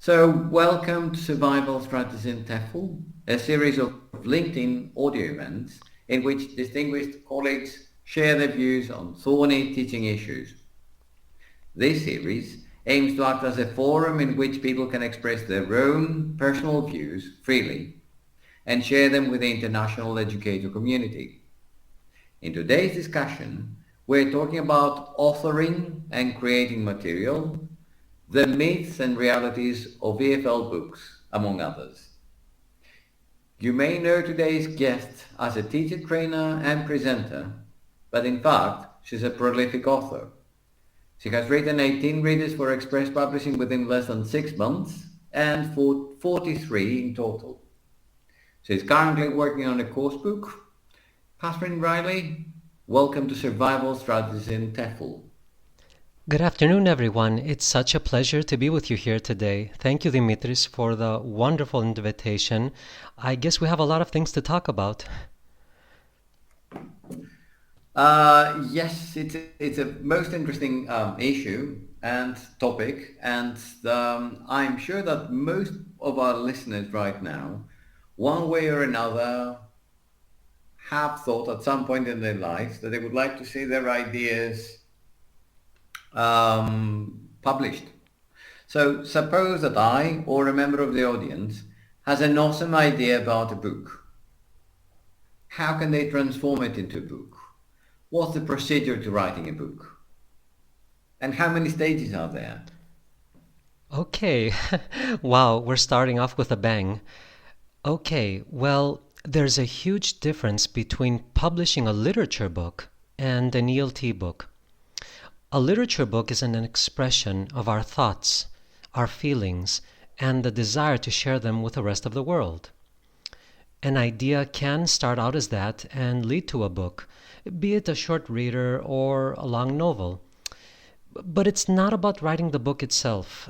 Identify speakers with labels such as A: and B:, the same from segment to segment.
A: Welcome to Survival Strategies in TEFL, a series of LinkedIn audio events in which distinguished colleagues share their views on thorny teaching issues. This series aims to act as a forum in which people can express their own personal views freely and share them with the international educator community. In today's discussion, we're talking about authoring and creating material, the myths and realities of EFL books, among others. You may know today's guest as a teacher trainer and presenter, but in fact, she's a prolific author. She has written 18 readers for Express Publishing within less than 6 months and for 43 in total. She's currently working on a course book. Katherine Reilly, welcome to Survival Strategies in TEFL.
B: Good afternoon, everyone. It's such a pleasure to be with you here today. Thank you, Dimitris, for the wonderful invitation. I guess we have a lot of things to talk about.
A: Yes, it's a most interesting issue and topic, and I'm sure that most of our listeners right now, one way or another, have thought at some point in their lives that they would like to see their ideas published. So suppose that I or a member of the audience has an awesome idea about a book. How can they transform it into a book? What's the procedure to writing a book? And how many stages are there?
B: Okay, wow, we're starting off with a bang. Okay, well, there's a huge difference between publishing a literature book and an ELT book. A literature book is an expression of our thoughts, our feelings, and the desire to share them with the rest of the world. An idea can start out as that and lead to a book, be it a short reader or a long novel. But it's not about writing the book itself.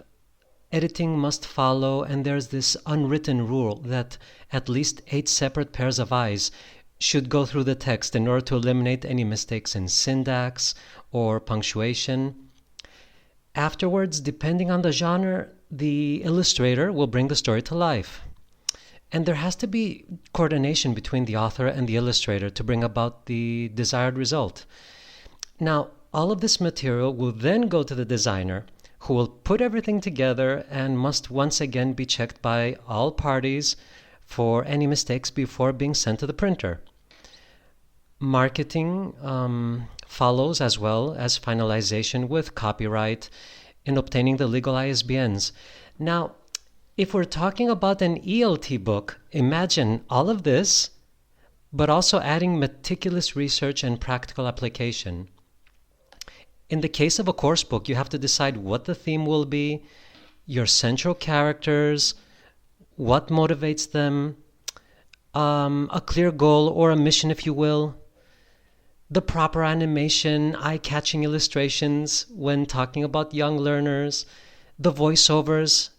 B: Editing must follow, and there's this unwritten rule that at least 8 separate pairs of eyes should go through the text in order to eliminate any mistakes in syntax or punctuation. Afterwards, depending on the genre, the illustrator will bring the story to life. And there has to be coordination between the author and the illustrator to bring about the desired result. Now, all of this material will then go to the designer, who will put everything together and must once again be checked by all parties for any mistakes before being sent to the printer. Marketing follows, as well as finalization with copyright in obtaining the legal ISBNs. Now, if we're talking about an ELT book, imagine all of this, but also adding meticulous research and practical application. In the case of a course book, you have to decide what the theme will be, your central characters, what motivates them, a clear goal or a mission, if you will, the proper animation, eye-catching illustrations when talking about young learners, the voiceovers.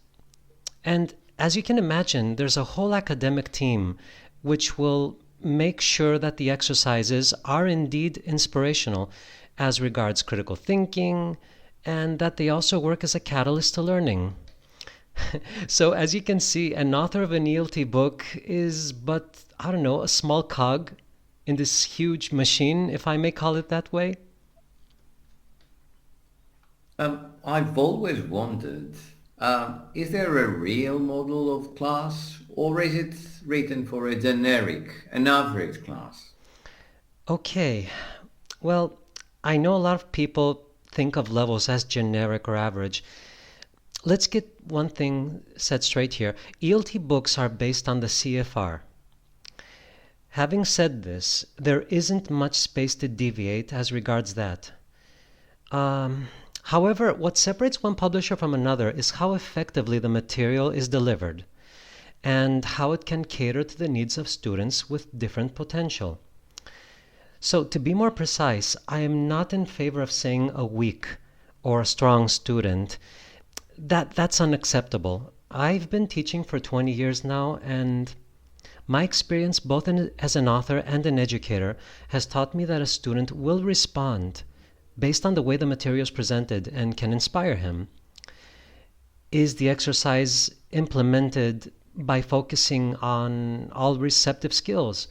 B: And as you can imagine, there's a whole academic team which will make sure that the exercises are indeed inspirational as regards critical thinking, and that they also work as a catalyst to learning. So as you can see, an author of an ELT book is but, a small cog in this huge machine, if I may call it that way.
A: I've always wondered, is there a real model of class, or is it written for a generic, an average class?
B: Okay, well, I know a lot of people think of levels as generic or average. Let's get one thing set straight here. ELT books are based on the CFR. Having said this, there isn't much space to deviate as regards that. However, what separates one publisher from another is how effectively the material is delivered and how it can cater to the needs of students with different potential. So to be more precise, I am not in favor of saying a weak or a strong student. That's unacceptable. I've been teaching for 20 years now, and my experience both as an author and an educator has taught me that a student will respond based on the way the material is presented and can inspire him. Is the exercise implemented by focusing on all receptive skills?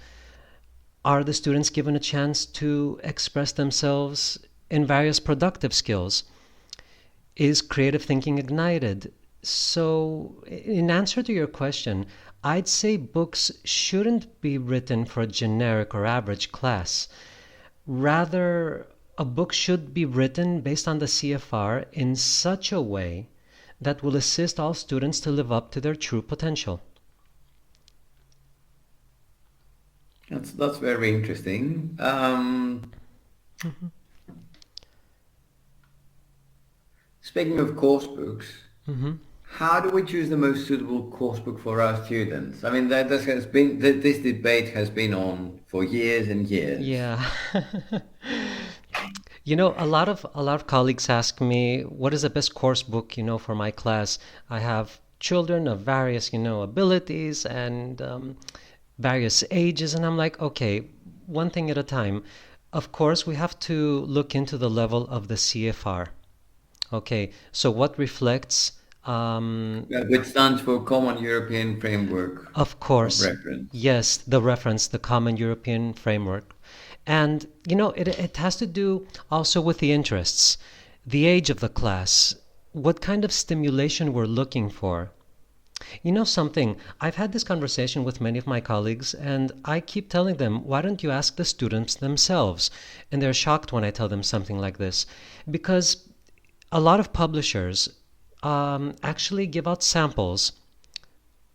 B: Are the students given a chance to express themselves in various productive skills? Is creative thinking ignited? So, in answer to your question, I'd say books shouldn't be written for a generic or average class. Rather, a book should be written based on the CFR in such a way that will assist all students to live up to their true potential.
A: That's very interesting. Speaking of course books, how do we choose the most suitable course book for our students? I mean, this debate has been on for years and years.
B: Yeah. A lot of colleagues ask me, what is the best course book, for my class? I have children of various, abilities and various ages, and I'm like, okay, one thing at a time. Of course, we have to look into the level of the CFR. Okay, so what reflects,
A: Which stands for Common European Framework
B: of
A: of
B: course,
A: Reference.
B: yes, the reference, the Common European Framework. And, it has to do also with the interests, the age of the class, what kind of stimulation we're looking for. You know something, I've had this conversation with many of my colleagues, and I keep telling them, why don't you ask the students themselves? And they're shocked when I tell them something like this, because a lot of publishers actually give out samples,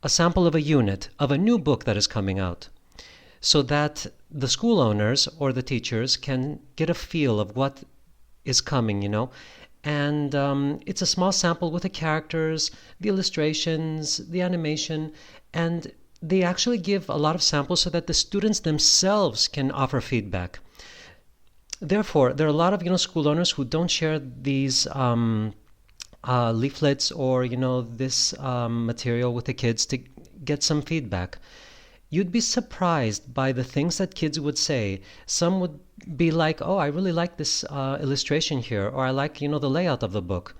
B: a sample of a unit of a new book that is coming out, so that the school owners or the teachers can get a feel of what is coming. And it's a small sample with the characters, the illustrations, the animation, and they actually give a lot of samples so that the students themselves can offer feedback. Therefore, there are a lot of school owners who don't share these leaflets or this material with the kids to get some feedback. You'd be surprised by the things that kids would say. Some would be like, "Oh, I really like this illustration here," or "I like the layout of the book."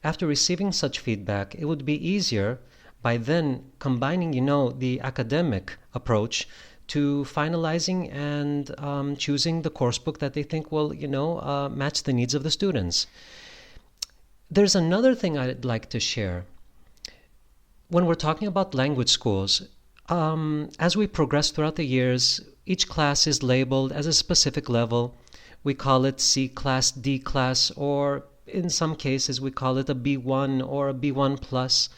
B: After receiving such feedback, it would be easier by then combining the academic approach to finalizing and choosing the course book that they think will match the needs of the students. There's another thing I'd like to share. When we're talking about language schools, as we progress throughout the years, each class is labeled as a specific level. We call it C class, D class, or in some cases we call it a B1 or a B1 plus.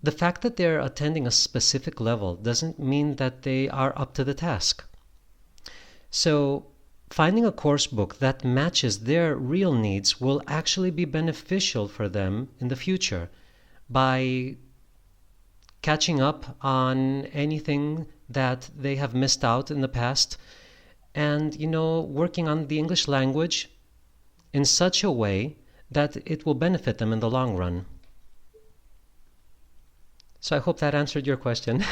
B: The fact that they're attending a specific level doesn't mean that they are up to the task. So finding a course book that matches their real needs will actually be beneficial for them in the future by catching up on anything that they have missed out in the past, and working on the English language in such a way that it will benefit them in the long run. So I hope that answered your question.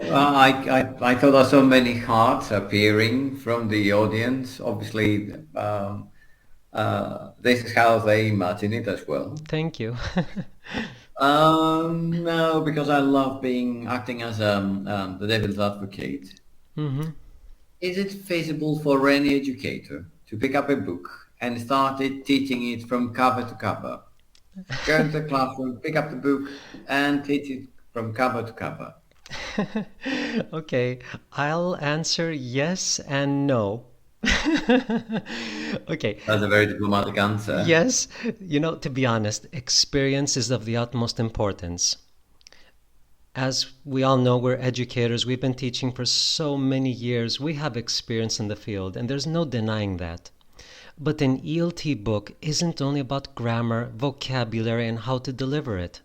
A: I thought I saw many hearts appearing from the audience. Obviously, this is how they imagine it as well.
B: Thank you.
A: No, because I love acting as the devil's advocate.
B: hmm
A: Is it feasible for any educator to pick up a book and start teaching it from cover to cover? Go into the classroom, pick up the book, and teach it from cover to cover.
B: Okay, I'll answer yes and no. Okay,
A: That's a very diplomatic answer.
B: yes, to be honest, experience is of the utmost importance. As we all know, we're educators. We've been teaching for so many years. We have experience in the field, and there's no denying that. But an ELT book isn't only about grammar, vocabulary, and how to deliver it.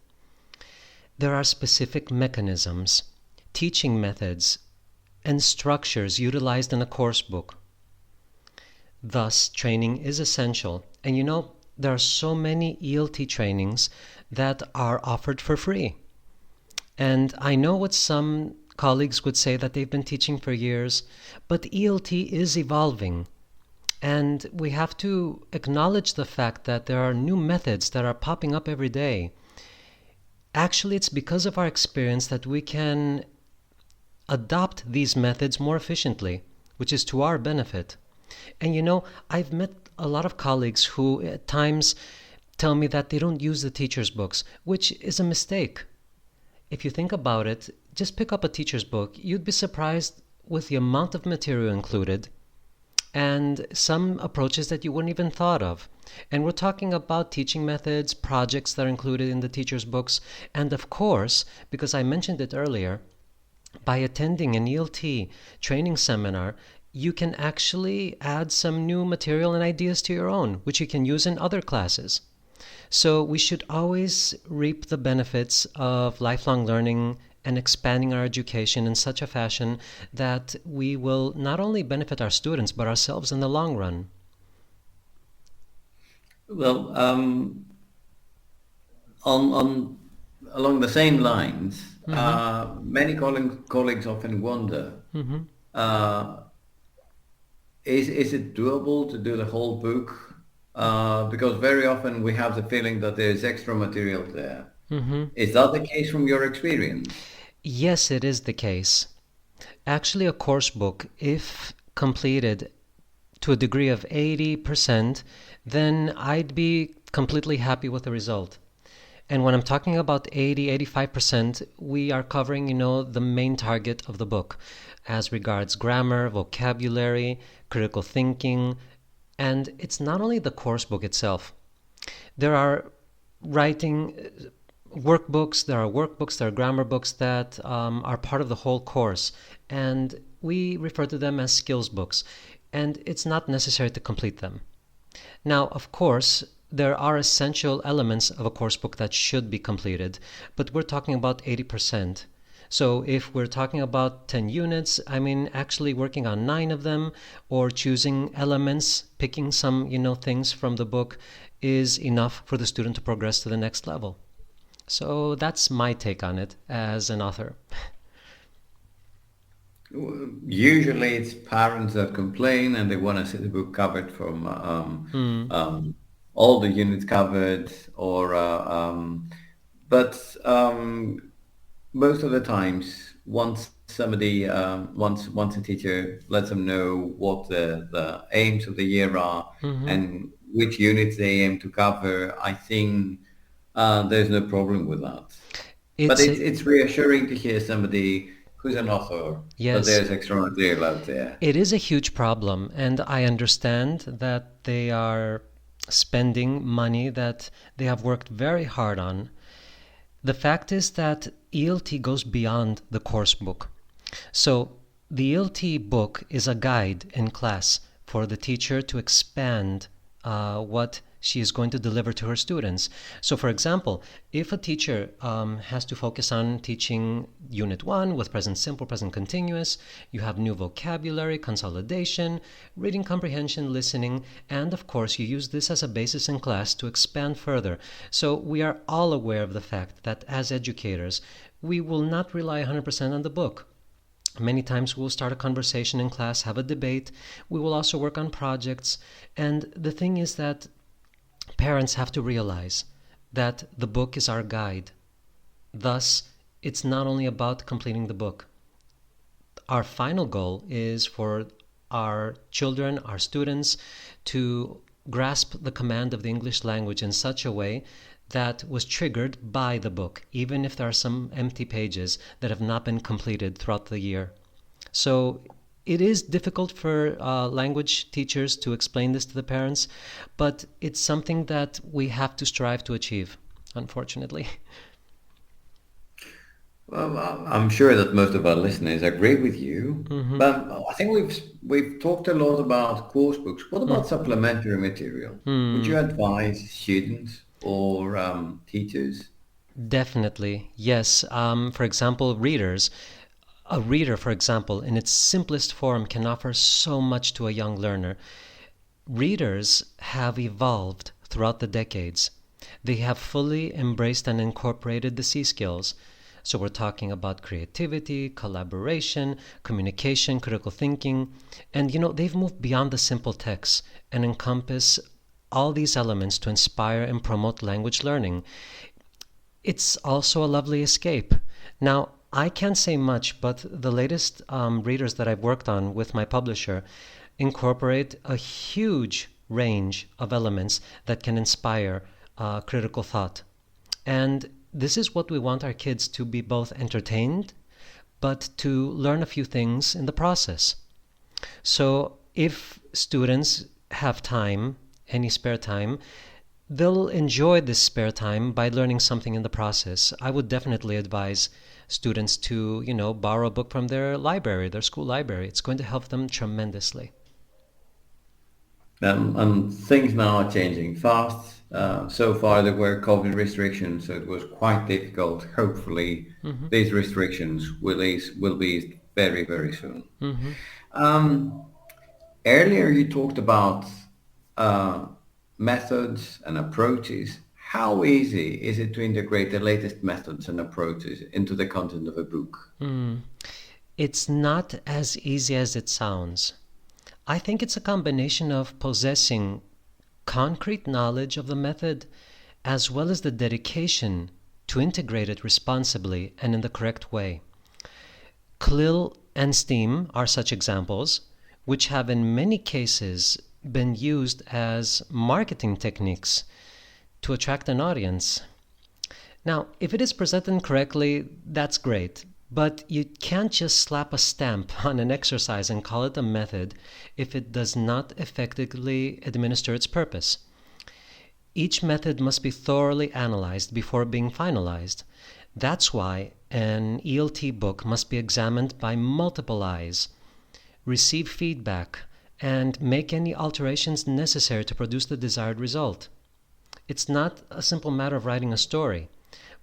B: There are specific mechanisms, teaching methods, and structures utilized in a course book. Thus, training is essential. And there are so many ELT trainings that are offered for free. And I know what some colleagues would say, that they've been teaching for years, but ELT is evolving. And we have to acknowledge the fact that there are new methods that are popping up every day. Actually, it's because of our experience that we can adopt these methods more efficiently, which is to our benefit. And I've met a lot of colleagues who at times tell me that they don't use the teacher's books, which is a mistake. If you think about it, just pick up a teacher's book. You'd be surprised with the amount of material included and some approaches that you wouldn't even thought of. And we're talking about teaching methods, projects that are included in the teacher's books, and of course, because I mentioned it earlier, by attending an ELT training seminar, you can actually add some new material and ideas to your own, which you can use in other classes. So we should always reap the benefits of lifelong learning and expanding our education in such a fashion that we will not only benefit our students, but ourselves in the long run.
A: Well, on along the same lines, many colleagues often wonder, uh, is it doable to do the whole book? Because very often we have the feeling that there's extra material there. Is that the case from your experience?
B: Yes, it is the case. Actually, a course book, if completed to a degree of 80%, then I'd be completely happy with the result. And when I'm talking about 80, 85%, we are covering, the main target of the book as regards grammar, vocabulary, critical thinking, and it's not only the course book itself. There are writing workbooks, there are grammar books that are part of the whole course, and we refer to them as skills books, and it's not necessary to complete them. Now, of course, there are essential elements of a course book that should be completed, but we're talking about 80%. So if we're talking about 10 units, actually working on 9 of them or choosing elements, picking some, things from the book is enough for the student to progress to the next level. So that's my take on it as an author.
A: Usually it's parents that complain and they want to see the book covered from all the units covered, but most of the times, once once a teacher lets them know what the aims of the year are and which units they aim to cover, I think there's no problem with that. But it's reassuring to hear somebody who's an author that there's extra material out there.
B: It is a huge problem, and I understand that they are spending money that they have worked very hard on. The fact is that ELT goes beyond the course book. So the ELT book is a guide in class for the teacher to expand what she is going to deliver to her students. So for example, if a teacher has to focus on teaching Unit 1 with present simple, present continuous, you have new vocabulary, consolidation, reading comprehension, listening, and of course you use this as a basis in class to expand further. So we are all aware of the fact that as educators, we will not rely 100% on the book. Many times we'll start a conversation in class, have a debate. We will also work on projects. And the thing is that parents have to realize that the book is our guide. Thus, it's not only about completing the book. Our final goal is for our children, our students, to grasp the command of the English language in such a way that was triggered by the book, even if there are some empty pages that have not been completed throughout the year. So it is difficult for language teachers to explain this to the parents, but it's something that we have to strive to achieve, unfortunately.
A: Well, I'm sure that most of our listeners agree with you, but I think we've talked a lot about course books. What about supplementary material? Would you advise students or teachers?
B: Definitely, yes. For example, readers. A reader, for example, in its simplest form can offer so much to a young learner. Readers have evolved throughout the decades. They have fully embraced and incorporated the C skills. So we're talking about creativity, collaboration, communication, critical thinking. And they've moved beyond the simple text and encompass all these elements to inspire and promote language learning. It's also a lovely escape. Now, I can't say much, but the latest readers that I've worked on with my publisher incorporate a huge range of elements that can inspire critical thought. And this is what we want our kids to be both entertained, but to learn a few things in the process. So if students have time, any spare time, they'll enjoy this spare time by learning something in the process. I would definitely advise students to, borrow a book from their library, their school library. It's going to help them tremendously.
A: And things now are changing fast. So far there were COVID restrictions, so it was quite difficult. Hopefully these restrictions will ease very, very soon. Earlier you talked about methods and approaches. How easy is it to integrate the latest methods and approaches into the content of a book?
B: It's not as easy as it sounds. I think it's a combination of possessing concrete knowledge of the method as well as the dedication to integrate it responsibly and in the correct way. CLIL and STEAM are such examples, which have in many cases been used as marketing techniques to attract an audience. Now, if it is presented correctly, that's great. But you can't just slap a stamp on an exercise and call it a method if it does not effectively administer its purpose. Each method must be thoroughly analyzed before being finalized. That's why an ELT book must be examined by multiple eyes, receive feedback, and make any alterations necessary to produce the desired result. It's not a simple matter of writing a story,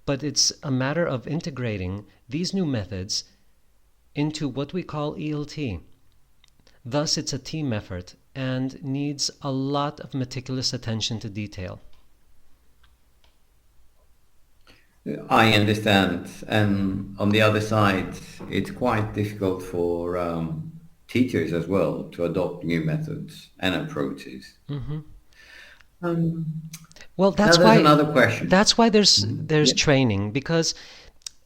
B: but it's a matter of integrating these new methods into what we call ELT. Thus, it's a team effort and needs a lot of meticulous attention to detail.
A: I understand. And on the other side, it's quite difficult for teachers as well to adopt new methods and approaches.
B: Well, that's
A: now
B: why
A: there's another question.
B: That's why there's training, because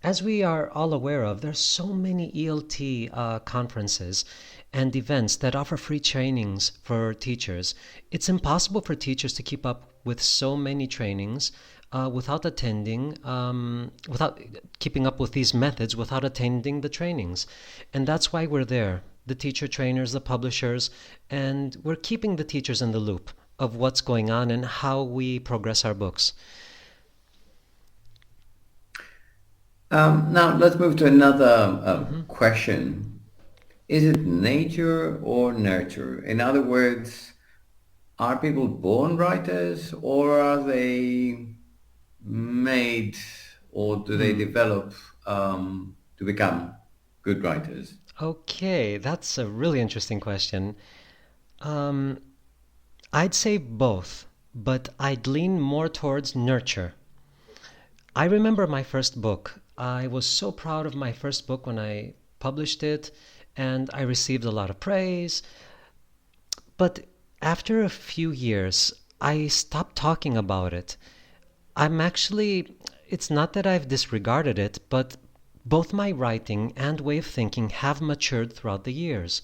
B: as we are all aware of, there's so many ELT conferences and events that offer free trainings for teachers. It's impossible for teachers to keep up with so many trainings without keeping up with these methods without attending the trainings. And that's why we're there, the teacher trainers, the publishers, and we're keeping the teachers in the loop of what's going on and how we progress our books.
A: Now let's move to another question. Is it nature or nurture? In other words, are people born writers, or are they made, or do they develop to become good writers?
B: Okay, that's a really interesting question. I'd say both, but I'd lean more towards nurture. I remember my first book. I was so proud of my first book when I published it, and I received a lot of praise. But after a few years, I stopped talking about it. It's not that I've disregarded it, but both my writing and way of thinking have matured throughout the years.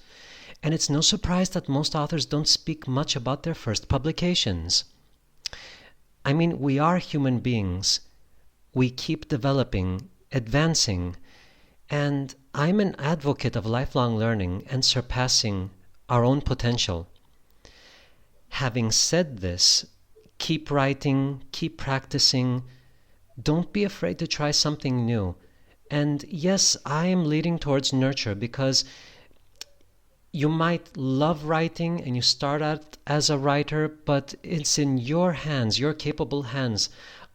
B: And it's no surprise that most authors don't speak much about their first publications. I mean, we are human beings. We keep developing, advancing, and I'm an advocate of lifelong learning and surpassing our own potential. Having said this, keep writing, keep practicing. Don't be afraid to try something new. And yes, I am leading towards nurture because you might love writing and you start out as a writer, but it's in your hands, your capable hands,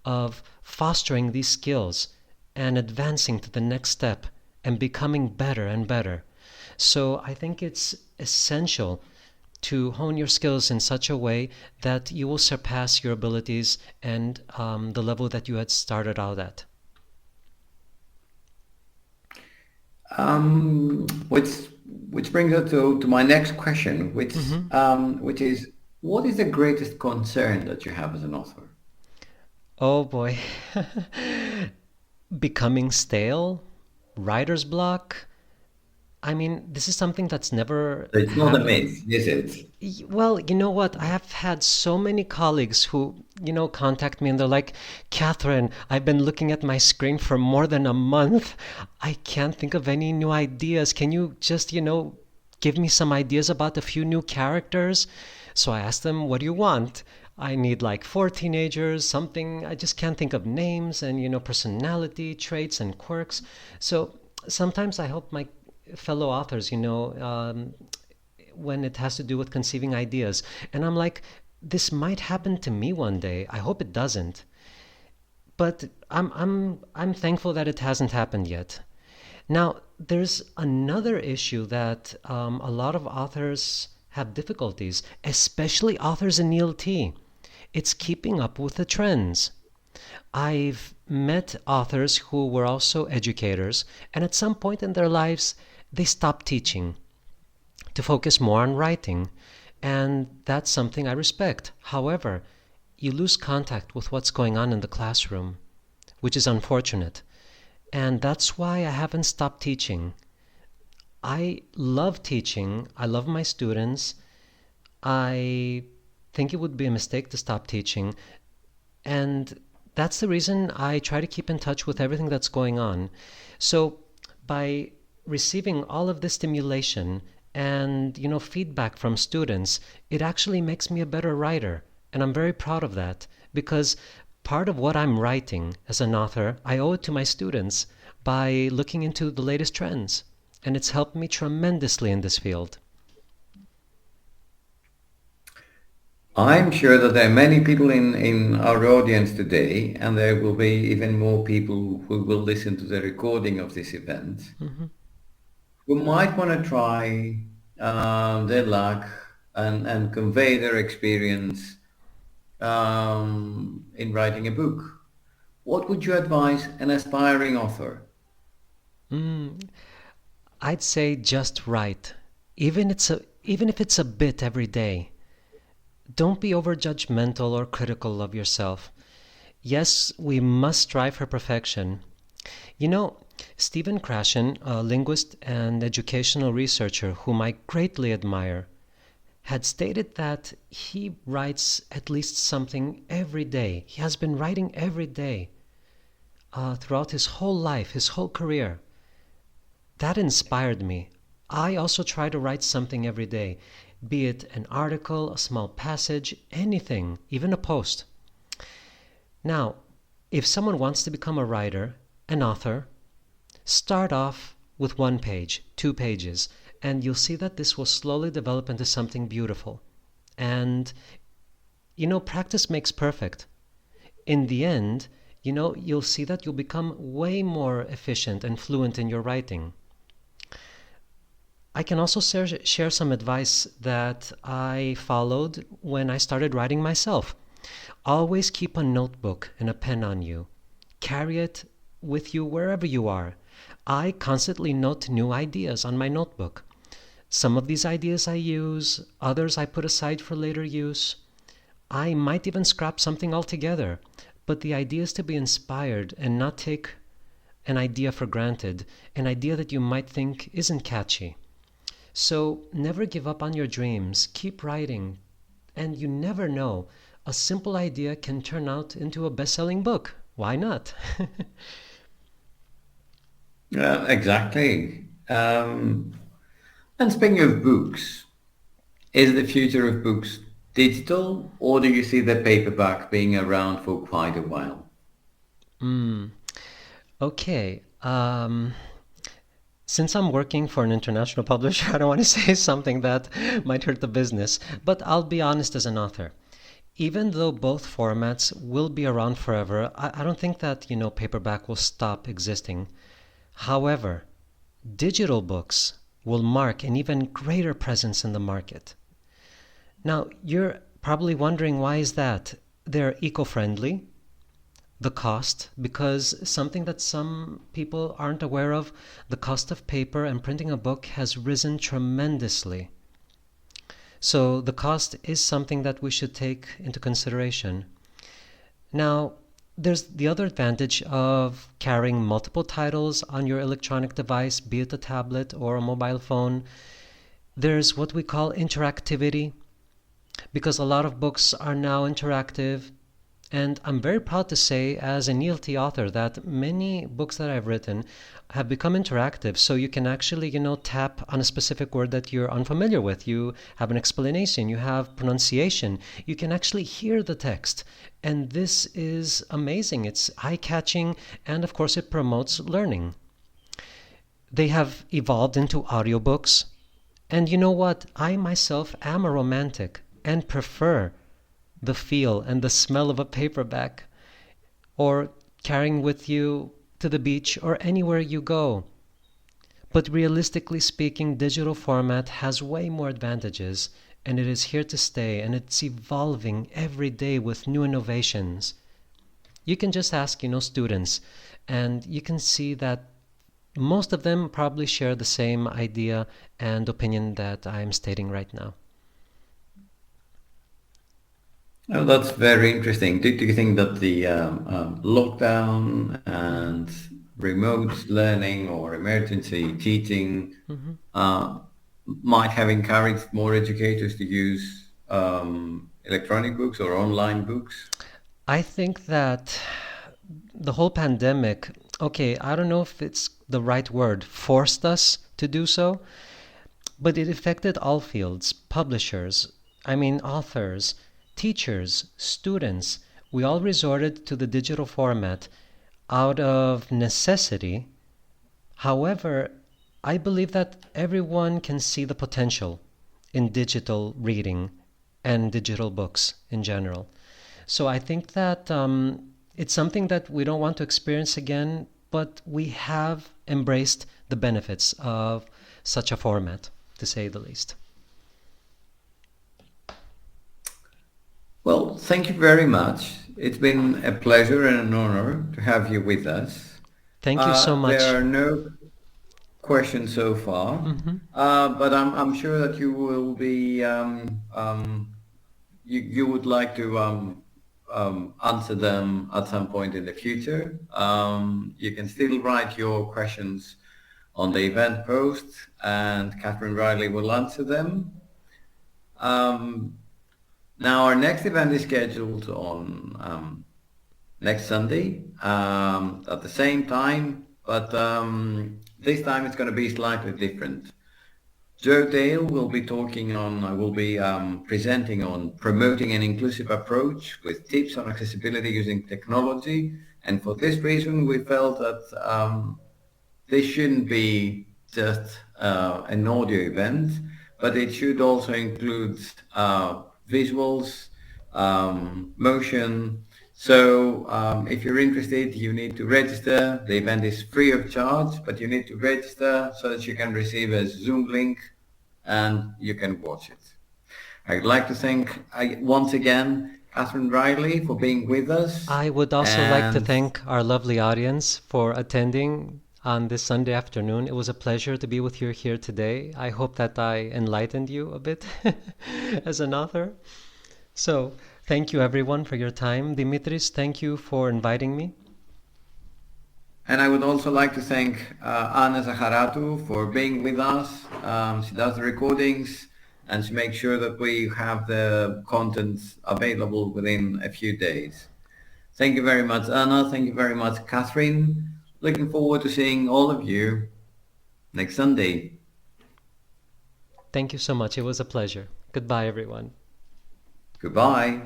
B: of fostering these skills and advancing to the next step and becoming better and better. So I think it's essential to hone your skills in such a way that you will surpass your abilities and the level that you had started out at.
A: Which brings us to my next question,
B: Hmm.
A: which is, what is the greatest concern that you have as an author?
B: Oh boy. Becoming stale? Writer's block? I mean, this is something that's never
A: It's not a
B: happened.
A: myth, is it?
B: Well, you know what? I have had so many colleagues who, contact me and they're like, Catherine, I've been looking at my screen for more than a month. I can't think of any new ideas. Can you just, give me some ideas about a few new characters? So I asked them, what do you want? I need like four teenagers, something. I just can't think of names and, personality traits and quirks. So sometimes I help my fellow authors, when it has to do with conceiving ideas. And I'm like, this might happen to me one day. I hope it doesn't. But I'm thankful that it hasn't happened yet. Now, there's another issue that a lot of authors have difficulties, especially authors in ELT. It's keeping up with the trends. I've met authors who were also educators, and at some point in their lives, they stopped teaching to focus more on writing, and that's something I respect. However, you lose contact with what's going on in the classroom, which is unfortunate. And that's why I haven't stopped teaching. I love teaching, I love my students. I think it would be a mistake to stop teaching, and that's the reason I try to keep in touch with everything that's going on. So by receiving all of this stimulation and feedback from students, it actually makes me a better writer. And I'm very proud of that because part of what I'm writing as an author, I owe it to my students by looking into the latest trends. And it's helped me tremendously in this field.
A: I'm sure that there are many people in our audience today, and there will be even more people who will listen to the recording of this event,
B: Mhm.
A: who might want to try their luck and convey their experience in writing a book. What would you advise an aspiring author?
B: Mm, I'd say just write. Even if it's a bit every day. Don't be over judgmental or critical of yourself. Yes, we must strive for perfection. You know, Stephen Krashen, a linguist and educational researcher whom I greatly admire, had stated that he writes at least something every day. He has been writing every day throughout his whole life, his whole career. That inspired me. I also try to write something every day, be it an article, a small passage, anything, even a post. Now, if someone wants to become a writer, an author, start off with one page, 2 pages, and you'll see that this will slowly develop into something beautiful. And, practice makes perfect. In the end, you'll see that you'll become way more efficient and fluent in your writing. I can also share some advice that I followed when I started writing myself. Always keep a notebook and a pen on you. Carry it with you wherever you are. I constantly note new ideas on my notebook. Some of these ideas I use, others I put aside for later use. I might even scrap something altogether, but the idea is to be inspired and not take an idea for granted, an idea that you might think isn't catchy. So never give up on your dreams. Keep writing. And you never know. A simple idea can turn out into a best-selling book. Why not?
A: Exactly. And speaking of books, is the future of books digital, or do you see the paperback being around for quite a while?
B: Mm, okay. Since I'm working for an international publisher, I don't want to say something that might hurt the business, but I'll be honest as an author. Even though both formats will be around forever, I don't think that, paperback will stop existing. However, digital books will mark an even greater presence in the market. Now, you're probably wondering why is that? They're eco-friendly, the cost, because something that some people aren't aware of, the cost of paper and printing a book has risen tremendously. So the cost is something that we should take into consideration. Now, there's the other advantage of carrying multiple titles on your electronic device, be it a tablet or a mobile phone. There's what we call interactivity, because a lot of books are now interactive. And I'm very proud to say, as an ELT author, that many books that I've written have become interactive. So you can actually, tap on a specific word that you're unfamiliar with. You have an explanation, you have pronunciation. You can actually hear the text. And this is amazing. It's eye-catching, and of course it promotes learning. They have evolved into audiobooks. And you know what? I myself am a romantic and prefer the feel and the smell of a paperback, or carrying with you to the beach or anywhere you go. But realistically speaking, digital format has way more advantages, and it is here to stay, and it's evolving every day with new innovations. You can just ask, students, and you can see that most of them probably share the same idea and opinion that I'm stating right now.
A: Oh, that's very interesting. Do you think that the lockdown and remote learning or emergency teaching might have encouraged more educators to use electronic books or online books?
B: I think that the whole pandemic, okay, I don't know if it's the right word, forced us to do so, but it affected all fields, publishers, authors, teachers, students. We all resorted to the digital format out of necessity. However, I believe that everyone can see the potential in digital reading and digital books in general. So I think that it's something that we don't want to experience again, but we have embraced the benefits of such a format, to say the least.
A: Well, thank you very much. It's been a pleasure and an honor to have you with us.
B: Thank you so much.
A: There are no questions so far, but I'm sure that you will be you would like to answer them at some point in the future. You can still write your questions on the event post, and Katherine Reilly will answer them. Now, our next event is scheduled on next Sunday at the same time, but this time it's going to be slightly different. Joe Dale will be presenting on promoting an inclusive approach with tips on accessibility using technology. And for this reason, we felt that this shouldn't be just an audio event, but it should also include visuals, motion. So if you're interested, you need to register. The event is free of charge, but you need to register so that you can receive a Zoom link and you can watch it. I'd like to thank once again Katherine Reilly for being with us.
B: I would also like to thank our lovely audience for attending on this Sunday afternoon. It was a pleasure to be with you here today. I hope that I enlightened you a bit as an author. So, thank you everyone for your time. Dimitris, thank you for inviting me.
A: And I would also like to thank Anna Zaharatu for being with us. She does the recordings and she makes sure that we have the content available within a few days. Thank you very much, Anna. Thank you very much, Katherine. Looking forward to seeing all of you next Sunday.
B: Thank you so much. It was a pleasure. Goodbye, everyone.
A: Goodbye.